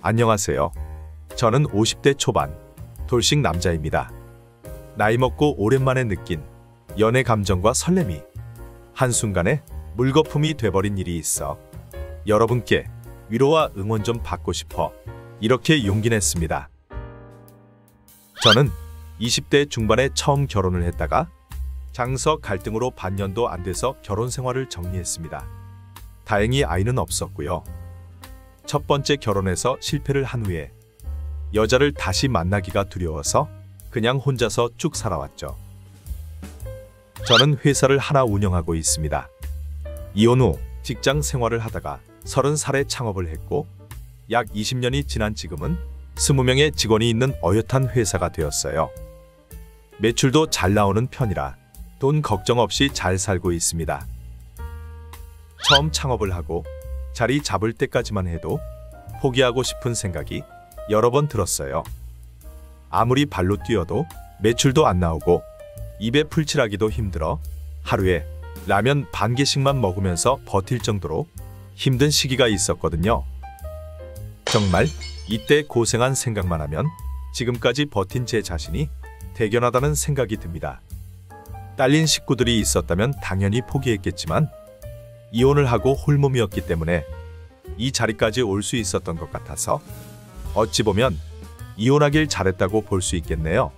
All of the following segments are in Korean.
안녕하세요. 저는 50대 초반 돌싱 남자입니다. 나이 먹고 오랜만에 느낀 연애 감정과 설렘이 한순간에 물거품이 돼버린 일이 있어 여러분께 위로와 응원 좀 받고 싶어 이렇게 용기 냈습니다. 저는 20대 중반에 처음 결혼을 했다가 장서 갈등으로 반년도 안 돼서 결혼 생활을 정리했습니다. 다행히 아이는 없었고요. 첫 번째 결혼에서 실패를 한 후에 여자를 다시 만나기가 두려워서 그냥 혼자서 쭉 살아왔죠. 저는 회사를 하나 운영하고 있습니다. 이혼 후 직장 생활을 하다가 30살에 창업을 했고 약 20년이 지난 지금은 20명의 직원이 있는 어엿한 회사가 되었어요. 매출도 잘 나오는 편이라 돈 걱정 없이 잘 살고 있습니다. 처음 창업을 하고 자리 잡을 때까지만 해도 포기하고 싶은 생각이 여러 번 들었어요. 아무리 발로 뛰어도 매출도 안 나오고 입에 풀칠하기도 힘들어 하루에 라면 반 개씩만 먹으면서 버틸 정도로 힘든 시기가 있었거든요. 정말 이때 고생한 생각만 하면 지금까지 버틴 제 자신이 대견하다는 생각이 듭니다. 딸린 식구들이 있었다면 당연히 포기했겠지만 이혼을 하고 홀몸이었기 때문에 이 자리까지 올 수 있었던 것 같아서 어찌 보면 이혼하길 잘했다고 볼 수 있겠네요.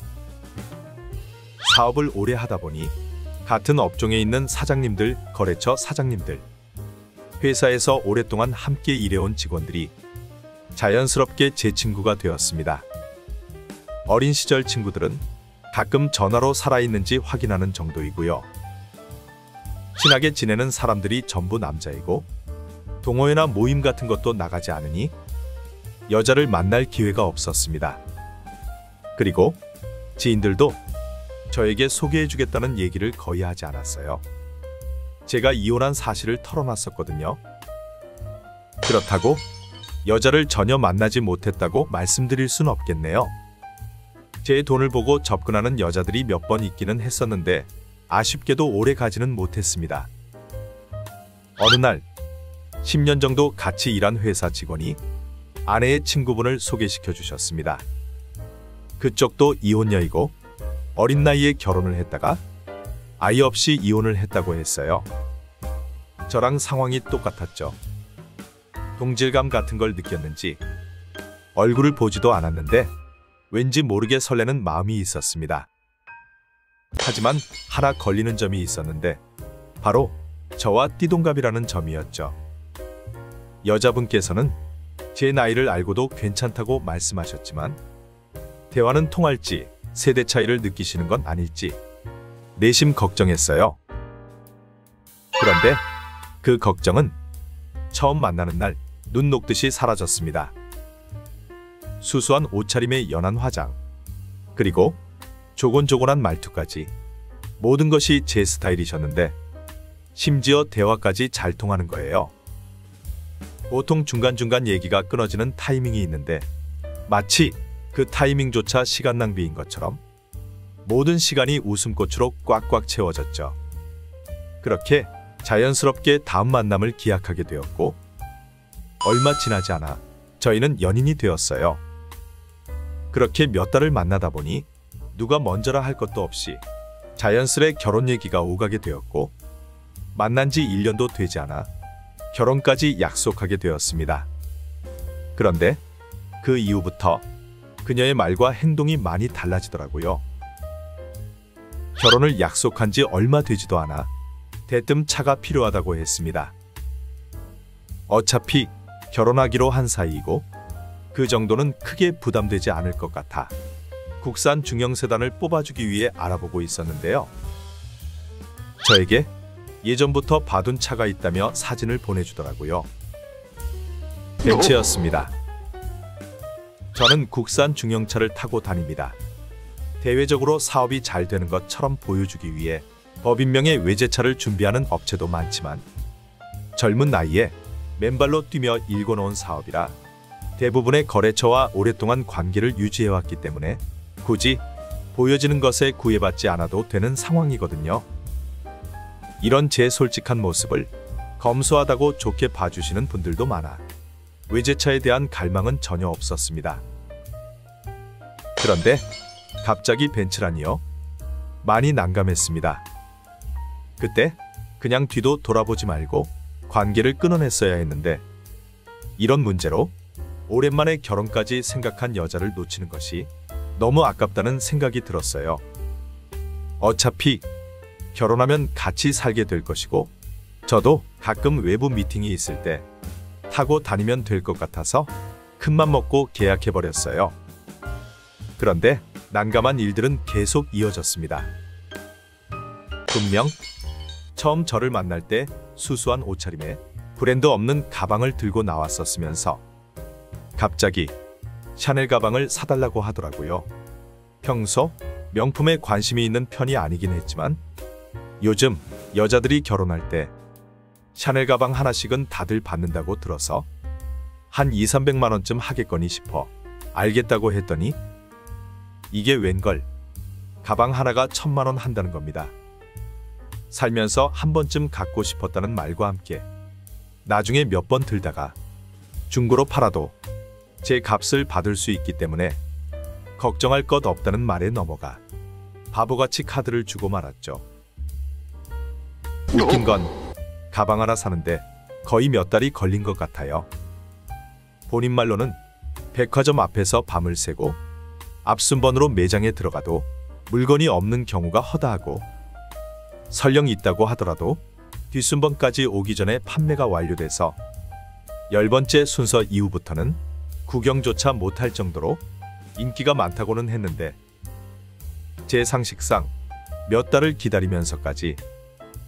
사업을 오래 하다 보니 같은 업종에 있는 사장님들, 거래처 사장님들, 회사에서 오랫동안 함께 일해온 직원들이 자연스럽게 제 친구가 되었습니다. 어린 시절 친구들은 가끔 전화로 살아있는지 확인하는 정도이고요. 친하게 지내는 사람들이 전부 남자이고 동호회나 모임 같은 것도 나가지 않으니 여자를 만날 기회가 없었습니다. 그리고 지인들도 저에게 소개해주겠다는 얘기를 거의 하지 않았어요. 제가 이혼한 사실을 털어놨었거든요. 그렇다고 여자를 전혀 만나지 못했다고 말씀드릴 순 없겠네요. 제 돈을 보고 접근하는 여자들이 몇 번 있기는 했었는데 아쉽게도 오래 가지는 못했습니다. 어느 날 10년 정도 같이 일한 회사 직원이 아내의 친구분을 소개시켜 주셨습니다. 그쪽도 이혼녀이고 어린 나이에 결혼을 했다가 아이 없이 이혼을 했다고 했어요. 저랑 상황이 똑같았죠. 동질감 같은 걸 느꼈는지 얼굴을 보지도 않았는데 왠지 모르게 설레는 마음이 있었습니다. 하지만 하나 걸리는 점이 있었는데 바로 저와 띠동갑이라는 점이었죠. 여자분께서는 제 나이를 알고도 괜찮다고 말씀하셨지만 대화는 통할지 세대 차이를 느끼시는 건 아닐지 내심 걱정했어요. 그런데 그 걱정은 처음 만나는 날 눈 녹듯이 사라졌습니다. 수수한 옷차림의 연한 화장, 그리고 조곤조곤한 말투까지 모든 것이 제 스타일이셨는데 심지어 대화까지 잘 통하는 거예요. 보통 중간중간 얘기가 끊어지는 타이밍이 있는데 마치 그 타이밍조차 시간 낭비인 것처럼 모든 시간이 웃음꽃으로 꽉꽉 채워졌죠. 그렇게 자연스럽게 다음 만남을 기약하게 되었고 얼마 지나지 않아 저희는 연인이 되었어요. 그렇게 몇 달을 만나다 보니 누가 먼저라 할 것도 없이 자연스레 결혼 얘기가 오가게 되었고 만난 지 1년도 되지 않아 결혼까지 약속하게 되었습니다. 그런데 그 이후부터 그녀의 말과 행동이 많이 달라지더라고요. 결혼을 약속한 지 얼마 되지도 않아 대뜸 차가 필요하다고 했습니다. 어차피 결혼하기로 한 사이이고 그 정도는 크게 부담되지 않을 것 같아 국산 중형세단을 뽑아주기 위해 알아보고 있었는데요. 저에게 예전부터 봐둔 차가 있다며 사진을 보내주더라고요. 벤츠였습니다. 저는 국산 중형차를 타고 다닙니다. 대외적으로 사업이 잘 되는 것처럼 보여주기 위해 법인명의 외제차를 준비하는 업체도 많지만 젊은 나이에 맨발로 뛰며 일궈놓은 사업이라 대부분의 거래처와 오랫동안 관계를 유지해왔기 때문에 굳이 보여지는 것에 구애받지 않아도 되는 상황이거든요. 이런 제 솔직한 모습을 검소하다고 좋게 봐주시는 분들도 많아 외제차에 대한 갈망은 전혀 없었습니다. 그런데 갑자기 벤츠라니요? 많이 난감했습니다. 그때 그냥 뒤도 돌아보지 말고 관계를 끊어냈어야 했는데 이런 문제로 오랜만에 결혼까지 생각한 여자를 놓치는 것이 너무 아깝다는 생각이 들었어요. 어차피 결혼하면 같이 살게 될 것이고 저도 가끔 외부 미팅이 있을 때 타고 다니면 될 것 같아서 큰맘 먹고 계약해버렸어요. 그런데 난감한 일들은 계속 이어졌습니다. 분명 처음 저를 만날 때 수수한 옷차림에 브랜드 없는 가방을 들고 나왔었으면서 갑자기 샤넬 가방을 사달라고 하더라고요. 평소 명품에 관심이 있는 편이 아니긴 했지만 요즘 여자들이 결혼할 때 샤넬 가방 하나씩은 다들 받는다고 들어서 한 200~300만 원쯤 하겠거니 싶어 알겠다고 했더니 이게 웬걸 가방 하나가 1000만 원 한다는 겁니다. 살면서 한 번쯤 갖고 싶었다는 말과 함께 나중에 몇 번 들다가 중고로 팔아도 제 값을 받을 수 있기 때문에 걱정할 것 없다는 말에 넘어가 바보같이 카드를 주고 말았죠. 웃긴 건 가방 하나 사는데 거의 몇 달이 걸린 것 같아요. 본인 말로는 백화점 앞에서 밤을 새고 앞순번으로 매장에 들어가도 물건이 없는 경우가 허다하고 설령 있다고 하더라도 뒷순번까지 오기 전에 판매가 완료돼서 10번째 순서 이후부터는 구경조차 못할 정도로 인기가 많다고는 했는데 제 상식상 몇 달을 기다리면서까지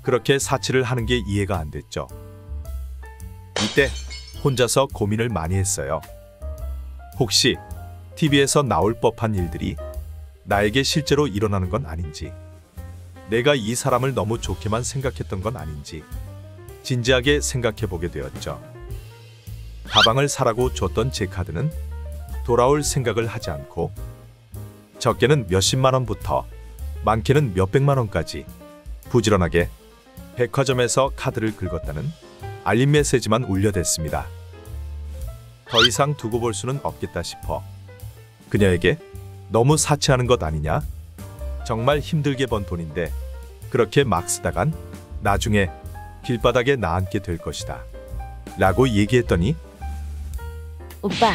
그렇게 사치를 하는 게 이해가 안 됐죠. 이때 혼자서 고민을 많이 했어요. 혹시 TV에서 나올 법한 일들이 나에게 실제로 일어나는 건 아닌지, 내가 이 사람을 너무 좋게만 생각했던 건 아닌지 진지하게 생각해 보게 되었죠. 가방을 사라고 줬던 제 카드는 돌아올 생각을 하지 않고 적게는 몇십만 원부터 많게는 몇백만 원까지 부지런하게 백화점에서 카드를 긁었다는 알림 메시지만 울려댔습니다. 더 이상 두고 볼 수는 없겠다 싶어 그녀에게 너무 사치하는 것 아니냐? 정말 힘들게 번 돈인데 그렇게 막 쓰다간 나중에 길바닥에 나앉게 될 것이다 라고 얘기했더니 오빠,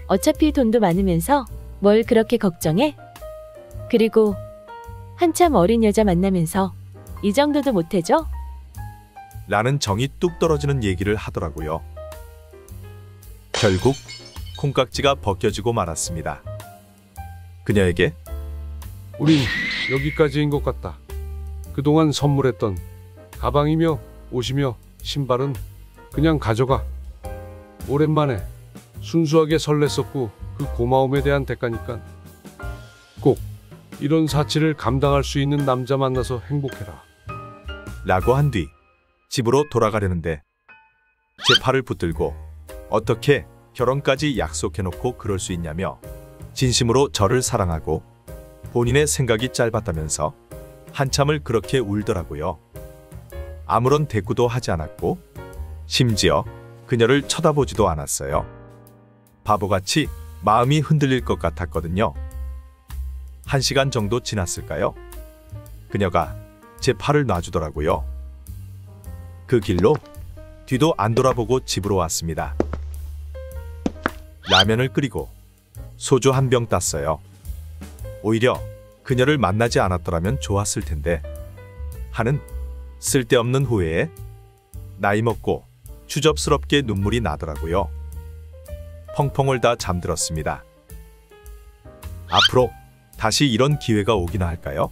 어차피 돈도 많으면서 뭘 그렇게 걱정해? 그리고 한참 어린 여자 만나면서 이 정도도 못해줘? 라는 정이 뚝 떨어지는 얘기를 하더라고요. 결국 콩깍지가 벗겨지고 말았습니다. 그녀에게 우린 여기까지인 것 같다. 그동안 선물했던 가방이며 옷이며 신발은 그냥 가져가. 오랜만에 순수하게 설렜었고 그 고마움에 대한 대가니까 꼭 이런 사치를 감당할 수 있는 남자 만나서 행복해라. 라고 한 뒤 집으로 돌아가려는데 제 팔을 붙들고 어떻게 결혼까지 약속해놓고 그럴 수 있냐며 진심으로 저를 사랑하고 본인의 생각이 짧았다면서 한참을 그렇게 울더라고요. 아무런 대꾸도 하지 않았고 심지어 그녀를 쳐다보지도 않았어요. 바보같이 마음이 흔들릴 것 같았거든요. 1시간 정도 지났을까요? 그녀가 제 팔을 놔주더라고요. 그 길로 뒤도 안 돌아보고 집으로 왔습니다. 라면을 끓이고 소주 한 병 땄어요. 오히려 그녀를 만나지 않았더라면 좋았을 텐데 하는 쓸데없는 후회에 나이 먹고 추접스럽게 눈물이 나더라고요. 펑펑 울다 잠들었습니다. 앞으로 다시 이런 기회가 오기나 할까요?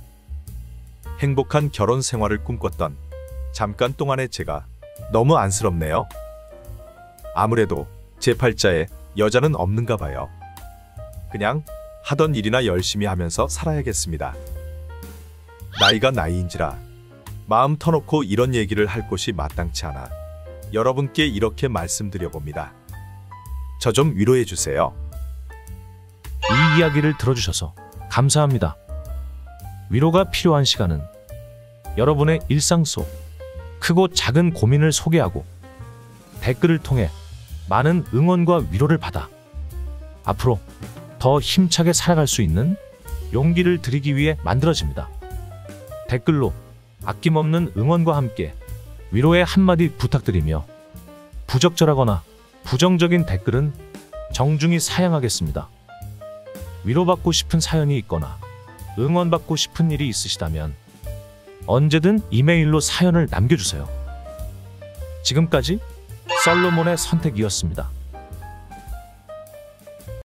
행복한 결혼 생활을 꿈꿨던 잠깐 동안의 제가 너무 안쓰럽네요. 아무래도 제 팔자에 여자는 없는가 봐요. 그냥 하던 일이나 열심히 하면서 살아야겠습니다. 나이가 나이인지라 마음 터놓고 이런 얘기를 할 곳이 마땅치 않아 여러분께 이렇게 말씀드려봅니다. 저 좀 위로해 주세요. 이 이야기를 들어주셔서 감사합니다. 위로가 필요한 시간은 여러분의 일상 속 크고 작은 고민을 소개하고 댓글을 통해 많은 응원과 위로를 받아 앞으로 더 힘차게 살아갈 수 있는 용기를 드리기 위해 만들어집니다. 댓글로 아낌없는 응원과 함께 위로의 한마디 부탁드리며 부적절하거나 부정적인 댓글은 정중히 사양하겠습니다. 위로받고 싶은 사연이 있거나 응원받고 싶은 일이 있으시다면 언제든 이메일로 사연을 남겨주세요. 지금까지 솔로몬의 선택이었습니다.